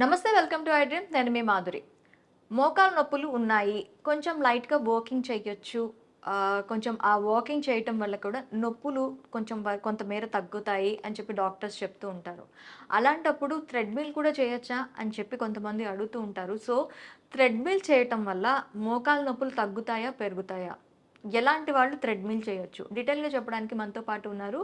నమస్తే, welcome to I dream. నేను మీ మాధురి. మోకాలు నొప్పులు ఉన్నాయి, కొంచెం లైట్గా వాకింగ్ చేయొచ్చు. కొంచెం ఆ వాకింగ్ చేయటం వల్ల కూడా నొప్పులు కొంచెం కొంతమేర తగ్గుతాయి అని చెప్పి డాక్టర్స్ చెప్తూ ఉంటారు. అలాంటప్పుడు థ్రెడ్మిల్ కూడా చేయొచ్చా అని చెప్పి కొంతమంది అడుగుతూ ఉంటారు. సో థ్రెడ్మిల్ చేయటం వల్ల మోకాలు నొప్పులు తగ్గుతాయా, పెరుగుతాయా? ఎలాంటి వాళ్ళు థ్రెడ్మిల్ చేయొచ్చు? డీటెయిల్గా చెప్పడానికి మనతో పాటు ఉన్నారు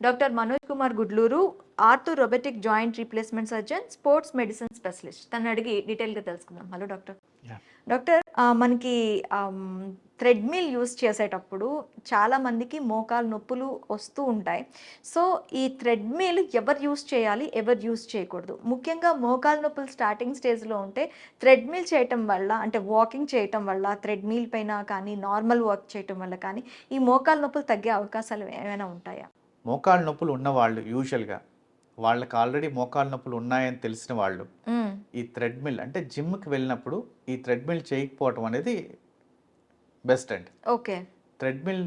doctor Manoj Kumar Gudluru, ortho robotic joint replacement surgeon, sports medicine specialist. తను అడిగి డీటెయిల్గా తెలుసుకుందాం. Hello doctor. యాహ్! డాక్టర్, మనకి థ్రెడ్మిల్ యూస్ చేసేటప్పుడు చాలామందికి మోకాలు నొప్పులు వస్తూ ఉంటాయి. సో ఈ థ్రెడ్మిల్ ఎవరు యూస్ చేయాలి, ఎవరు యూస్ చేయకూడదు? ముఖ్యంగా మోకాలు నొప్పులు స్టార్టింగ్ స్టేజ్లో ఉంటే థ్రెడ్మిల్ చేయటం వల్ల, అంటే వాకింగ్ చేయటం వల్ల, థ్రెడ్మిల్ పైన కానీ నార్మల్ వాక్ చేయటం వల్ల కానీ ఈ మోకాలు నొప్పులు తగ్గే అవకాశాలు ఏమైనా ఉంటాయా? మోకాళ్ళ నొప్పులు ఉన్నవాళ్ళు యూజువల్‌గా వాళ్ళకి ఆల్రెడీ మోకాళ్ళ నొప్పులు ఉన్నాయని తెలిసిన వాళ్ళు ఈ థ్రెడ్మిల్ అంటే జిమ్‌కి వెళ్ళినప్పుడు ఈ థ్రెడ్మిల్ చేయకపోవటం అనేది బెస్ట్ అండి. ఓకే. థ్రెడ్మిల్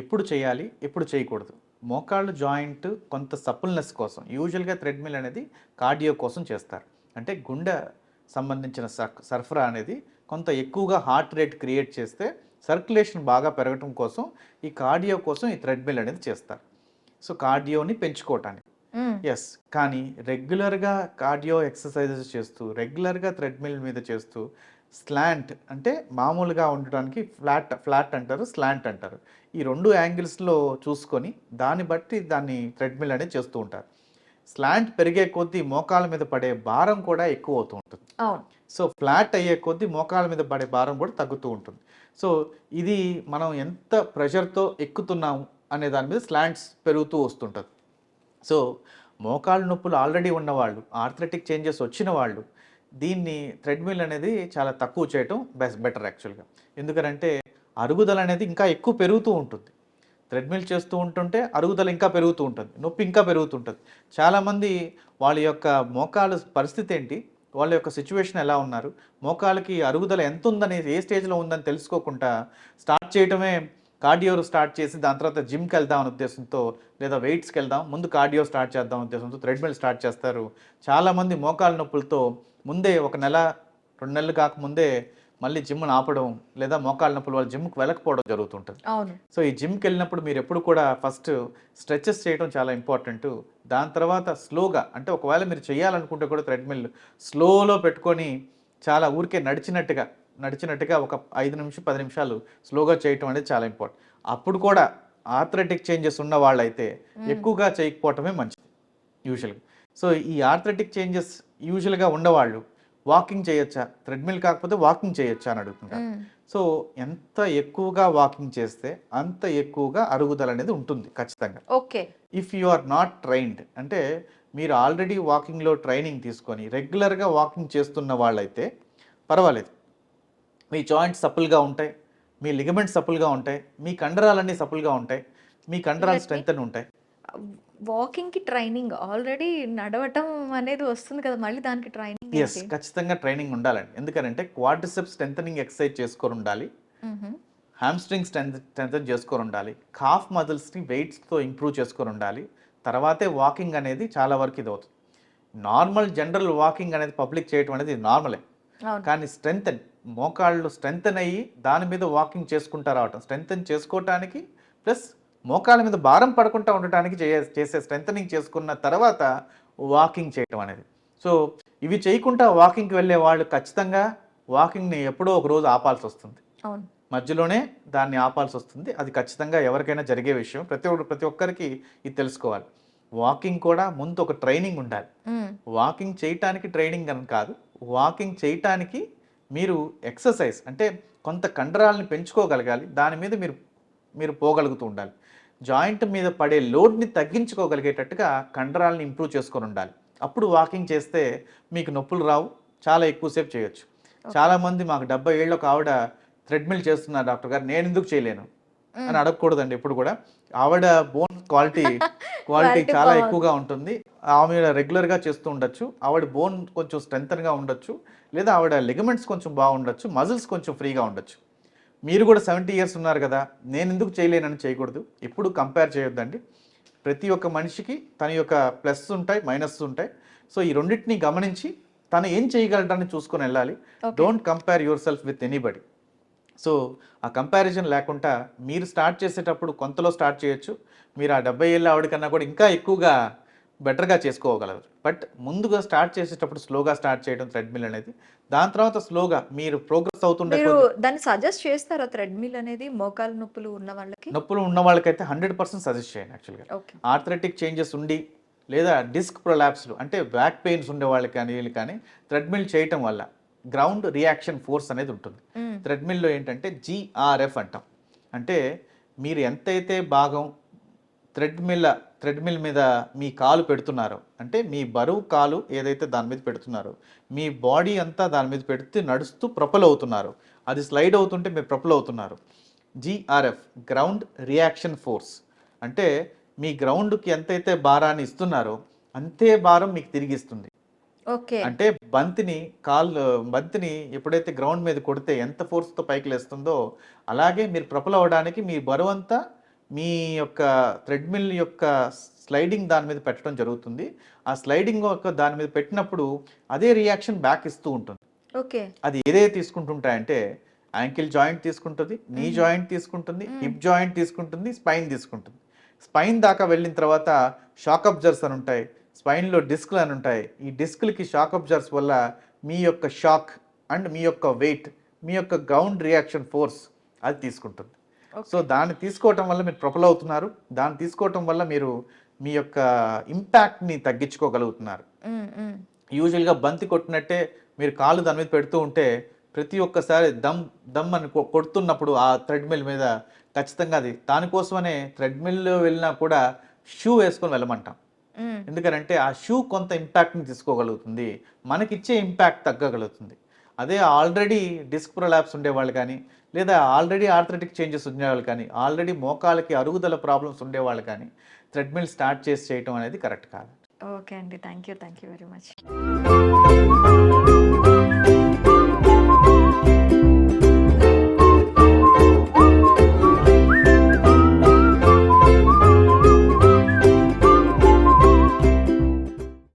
ఎప్పుడు చేయాలి, ఎప్పుడు చేయకూడదు? మోకాళ్ళు జాయింట్ కొంత సపుల్నెస్ కోసం యూజువల్‌గా థ్రెడ్మిల్ అనేది కార్డియో కోసం చేస్తారు. అంటే గుండె సంబంధించిన సరఫరా అనేది కొంత ఎక్కువగా హార్ట్ రేట్ క్రియేట్ చేస్తే సర్క్యులేషన్ బాగా పెరగటం కోసం ఈ కార్డియో కోసం ఈ థ్రెడ్మిల్ అనేది చేస్తారు. సో కార్డియోని పెంచుకోవటానికి. ఎస్. కానీ రెగ్యులర్గా కార్డియో ఎక్సర్సైజెస్ చేస్తూ రెగ్యులర్గా థ్రెడ్మిల్ మీద చేస్తూ స్లాంట్ అంటే మామూలుగా ఉండటానికి ఫ్లాట్ అంటారు, స్లాంట్ అంటారు. ఈ రెండు యాంగిల్స్లో చూసుకొని దాన్ని బట్టి దాన్ని థ్రెడ్మిల్ అనేది చేస్తూ ఉంటారు. స్లాంట్ పెరిగే కొద్దీ మోకాల మీద పడే భారం కూడా ఎక్కువ అవుతూ ఉంటుంది. సో ఫ్లాట్ అయ్యే కొద్దీ మోకాల మీద పడే భారం కూడా తగ్గుతూ ఉంటుంది. సో ఇది మనం ఎంత ప్రెషర్తో ఎక్కుతున్నాము అనే దాని మీద స్లాంట్స్ పెరుగుతూ వస్తుంటుంది. సో మోకాళ్ళ నొప్పులు ఆల్రెడీ ఉన్నవాళ్ళు, ఆర్థ్రెటిక్ చేంజెస్ వచ్చిన వాళ్ళు దీన్ని థ్రెడ్మిల్ అనేది చాలా తక్కువ చేయటం బెటర్ యాక్చువల్గా. ఎందుకంటే అరుగుదల అనేది ఇంకా ఎక్కువ పెరుగుతూ ఉంటుంది. థ్రెడ్మిల్ చేస్తూ ఉంటుంటే అరుగుదల ఇంకా పెరుగుతూ ఉంటుంది, నొప్పి ఇంకా పెరుగుతుంటుంది. చాలామంది వాళ్ళ యొక్క మోకాళ్ళ పరిస్థితి ఏంటి, వాళ్ళ యొక్క సిచ్యువేషన్ ఎలా ఉన్నారు, మోకాళ్ళకి అరుగుదల ఎంత ఉందని, ఏ స్టేజ్లో ఉందని తెలుసుకోకుండా స్టార్ట్ చేయటమే కార్డియో స్టార్ట్ చేసి దాని తర్వాత జిమ్కి వెళ్దాం అనే ఉద్దేశంతో, లేదా వెయిట్స్కి వెళ్దాం ముందు కార్డియో స్టార్ట్ చేద్దాం ఉద్దేశంతో థ్రెడ్మిల్ స్టార్ట్ చేస్తారు. చాలామంది మోకాళ్ళ నొప్పులతో ముందే 1 నెల 2 నెలలు కాకముందే మళ్ళీ జిమ్ను ఆపడం, లేదా మోకాళ్ళ నొప్పులు వాళ్ళు జిమ్కి వెళ్ళకపోవడం జరుగుతుంటుంది. సో ఈ జిమ్కి వెళ్ళినప్పుడు మీరు ఎప్పుడు కూడా ఫస్ట్ స్ట్రెచెస్ చేయడం చాలా ఇంపార్టెంట్. దాని తర్వాత స్లోగా, అంటే ఒకవేళ మీరు చేయాలనుకుంటే కూడా థ్రెడ్మిల్ స్లోలో పెట్టుకొని చాలా ఊరికే నడిచినట్టుగా ఒక 5 నిమిషం 10 నిమిషాలు స్లోగా చేయటం అనేది చాలా ఇంపార్టెంట్. అప్పుడు కూడా ఆర్థ్రెటిక్ చేంజెస్ ఉన్న వాళ్ళైతే ఎక్కువగా చేయకపోవటమే మంచిది యూజువల్గా. సో ఈ ఆర్థ్రెటిక్ చేంజెస్ యూజువల్గా ఉన్నవాళ్ళు వాకింగ్ చేయొచ్చా, థ్రెడ్మిల్ కాకపోతే వాకింగ్ చేయొచ్చా అని అడుగుతుంటారు. సో ఎంత ఎక్కువగా వాకింగ్ చేస్తే అంత ఎక్కువగా అరుగుదల అనేది ఉంటుంది ఖచ్చితంగా. Okay. If you are not trained, అంటే మీరు ఆల్రెడీ వాకింగ్లో ట్రైనింగ్ తీసుకొని రెగ్యులర్గా వాకింగ్ చేస్తున్న వాళ్ళైతే పర్వాలేదు. మీ జాయింట్స్ సపుల్గా ఉంటాయి, మీ లిగమెంట్స్ సపుల్గా ఉంటాయి, మీ కండరాలన్నీ సపుల్గా ఉంటాయి, మీ కండరాలు స్ట్రెంత్ అని ఉంటాయి. వాకింగ్కి ట్రైనింగ్ ఆల్రెడీ నడవటం అనేది వస్తుంది కదా, మళ్ళీ దానికి ట్రైనింగ్? ఎస్, ఖచ్చితంగా ట్రైనింగ్ ఉండాలండి. ఎందుకంటే క్వాడ్రిసెప్స్ స్ట్రెంథనింగ్ ఎక్సర్సైజ్ చేసుకొని ఉండాలి, హ్యామ్స్ట్రింగ్ స్ట్రెంథన్ చేసుకొని ఉండాలి, కాఫ్ మజిల్స్ని వెయిట్స్తో ఇంప్రూవ్ చేసుకొని ఉండాలి. తర్వాతే వాకింగ్ అనేది చాలా వరకు ఇది అవుతుంది. నార్మల్ జనరల్ వాకింగ్ అనేది పబ్లిక్ చేయటం అనేది నార్మలే. కానీ మోకాళ్ళు స్ట్రెంథన్ అయ్యి దాని మీద వాకింగ్ చేసుకుంటా రావటం, స్ట్రెంథన్ చేసుకోవటానికి ప్లస్ మోకాళ్ళ మీద భారం పడకుండా ఉండటానికి చేసే స్ట్రెంథనింగ్ చేసుకున్న తర్వాత వాకింగ్ చేయటం అనేది. సో ఇవి చేయకుండా వాకింగ్కి వెళ్ళే వాళ్ళు ఖచ్చితంగా వాకింగ్ని ఎప్పుడో ఒక రోజు ఆపాల్సి వస్తుంది, మధ్యలోనే దాన్ని ఆపాల్సి వస్తుంది. అది ఖచ్చితంగా ఎవరికైనా జరిగే విషయం. ప్రతి ఒక్కరికి ఇది తెలుసుకోవాలి. వాకింగ్ కూడా ముందు ఒక ట్రైనింగ్ ఉండాలి. వాకింగ్ చేయటానికి ట్రైనింగ్ అని కాదు, వాకింగ్ చేయటానికి మీరు ఎక్సర్సైజ్ అంటే కొంత కండరాలని పెంచుకోగలగాలి, దాని మీద మీరు పోగలుగుతూ ఉండాలి. జాయింట్ మీద పడే లోడ్ని తగ్గించుకోగలిగేటట్టుగా కండరాలని ఇంప్రూవ్ చేసుకొని ఉండాలి. అప్పుడు వాకింగ్ చేస్తే మీకు నొప్పులు రావు, చాలా ఎక్కువసేపు చేయొచ్చు. చాలామంది మాకు 70 ఏళ్ళ ఒక ఆవిడ థ్రెడ్మిల్ చేస్తున్నారు డాక్టర్ గారు, నేను ఎందుకు చేయలేను అని అడగకూడదండి. ఎప్పుడు కూడా ఆవిడ బోన్ క్వాలిటీ చాలా ఎక్కువగా ఉంటుంది, ఆమె రెగ్యులర్గా చేస్తూ ఉండొచ్చు, ఆవిడ బోన్ కొంచెం స్ట్రెంథన్గా ఉండొచ్చు, లేదా ఆవిడ లిగమెంట్స్ కొంచెం బాగుండొచ్చు, మజిల్స్ కొంచెం ఫ్రీగా ఉండొచ్చు. మీరు కూడా 70 ఇయర్స్ ఉన్నారు కదా, నేను ఎందుకు చేయలేనని చేయకూడదు. ఎప్పుడు కంపేర్ చేయొద్దండి. ప్రతి ఒక్క మనిషికి తన యొక్క ప్లస్ ఉంటాయి, మైనస్ ఉంటాయి. సో ఈ రెండింటిని గమనించి తను ఏం చేయగలడని చూసుకొని వెళ్ళాలి. Okay. Don't compare your self with anybody. So ఆ కంపారిజన్ లేకుండా మీరు స్టార్ట్ చేసేటప్పుడు కొంతలో స్టార్ట్ చేయొచ్చు. మీరు ఆ 70 ఏళ్ళ ఆవిడ కన్నా కూడా ఇంకా ఎక్కువగా బెటర్గా చేసుకోగలరు. బట్ ముందుగా స్టార్ట్ చేసేటప్పుడు స్లోగా స్టార్ట్ చేయడం థ్రెడ్మిల్ అనేది. దాని తర్వాత స్లోగా మీరు ప్రోగ్రెస్ అవుతుండే మీరు కొద్దీ దాన్ని సజెస్ట్ చేస్తారా థ్రెడ్మిల్ అనేది మోకాలు నొప్పులు ఉన్న వాళ్ళకి? నొప్పులు ఉన్న వాళ్ళకైతే 100% సజెస్ట్ చేయండి. యాక్చువల్గా ఓకే. ఆర్థరైటిక్ చేంజెస్ ఉండి లేదా డిస్క్ ప్రొలాప్స్లు అంటే బ్యాక్ పెయిన్స్ ఉండే వాళ్ళకి కానీ వీళ్ళు కానీ థ్రెడ్మిల్ చేయటం వల్ల గ్రౌండ్ రియాక్షన్ ఫోర్స్ అనేది ఉంటుంది. థ్రెడ్మిల్లో ఏంటంటే GRF అంటాం. అంటే మీరు ఎంతైతే భాగం థ్రెడ్మిల్ మీద మీ కాలు పెడుతున్నారో, అంటే మీ బరువు కాలు ఏదైతే దాని మీద పెడుతున్నారో, మీ బాడీ అంతా దాని మీద పెడితే నడుస్తూ ప్రొపల్ అవుతున్నారు, అది స్లైడ్ అవుతుంటే మీరు ప్రొపల్ అవుతున్నారు. GRF గ్రౌండ్ రియాక్షన్ ఫోర్స్ అంటే మీ గ్రౌండ్కి ఎంతైతే భారాన్ని ఇస్తున్నారో అంతే భారం మీకు తిరిగి ఇస్తుంది. ఓకే. అంటే బంతిని ఎప్పుడైతే గ్రౌండ్ మీద కొడితే ఎంత ఫోర్స్తో పైకి లేస్తుందో అలాగే మీరు ప్రొపల్ అవ్వడానికి మీ బరువంతా మీ యొక్క థ్రెడ్మిల్ యొక్క స్లైడింగ్ దాని మీద పెట్టడం జరుగుతుంది. ఆ స్లైడింగ్ యొక్క దాని మీద పెట్టినప్పుడు అదే రియాక్షన్ బ్యాక్ ఇస్తూ ఉంటుంది. ఓకే. అది ఏదైతే తీసుకుంటుంటాయంటే యాంకిల్ జాయింట్ తీసుకుంటుంది, నీ జాయింట్ తీసుకుంటుంది, హిప్ జాయింట్ తీసుకుంటుంది, స్పైన్ తీసుకుంటుంది. స్పైన్ దాకా వెళ్ళిన తర్వాత షాక్ అబ్జర్వర్స్ అని ఉంటాయి, స్పైన్లో డిస్క్లు అని ఉంటాయి. ఈ డిస్క్లకి షాక్ అబ్జర్వర్స్ వల్ల మీ యొక్క షాక్ అండ్ మీ యొక్క వెయిట్, మీ యొక్క గ్రౌండ్ రియాక్షన్ ఫోర్స్ అది తీసుకుంటుంది. సో దాన్ని తీసుకోవటం వల్ల మీరు ప్రొపల్ అవుతున్నారు. దాన్ని తీసుకోవటం వల్ల మీరు మీ యొక్క ఇంపాక్ట్ని తగ్గించుకోగలుగుతున్నారు. యూజువల్గా బంతి కొట్టినట్టే మీరు కాలు దాని మీద పెడుతూ ఉంటే ప్రతి ఒక్కసారి దమ్ అని కొడుతున్నప్పుడు ఆ థ్రెడ్మిల్ మీద ఖచ్చితంగా అది దానికోసమనే థ్రెడ్మిల్లో వెళ్ళినా కూడా షూ వేసుకొని వెళ్ళమంటాం. ఎందుకంటే ఆ షూ కొంత ఇంపాక్ట్ని తీసుకోగలుగుతుంది, మనకిచ్చే ఇంపాక్ట్ తగ్గగలుగుతుంది. అదే ఆల్రెడీ డిస్క్ ప్రొలాప్స్ ఉండేవాళ్ళు కానీ లేదా ఆల్రెడీ ఆర్థరైటిక్ చేంజెస్ ఉండేవాళ్ళు కానీ ఆల్రెడీ మోకాలకి అరుగుదల ప్రాబ్లమ్స్ ఉండేవాళ్ళు కానీ థ్రెడ్మిల్ స్టార్ట్ చేసి చేయటం అనేది కరెక్ట్ కాదు. ఓకే అండి. Thank you very much.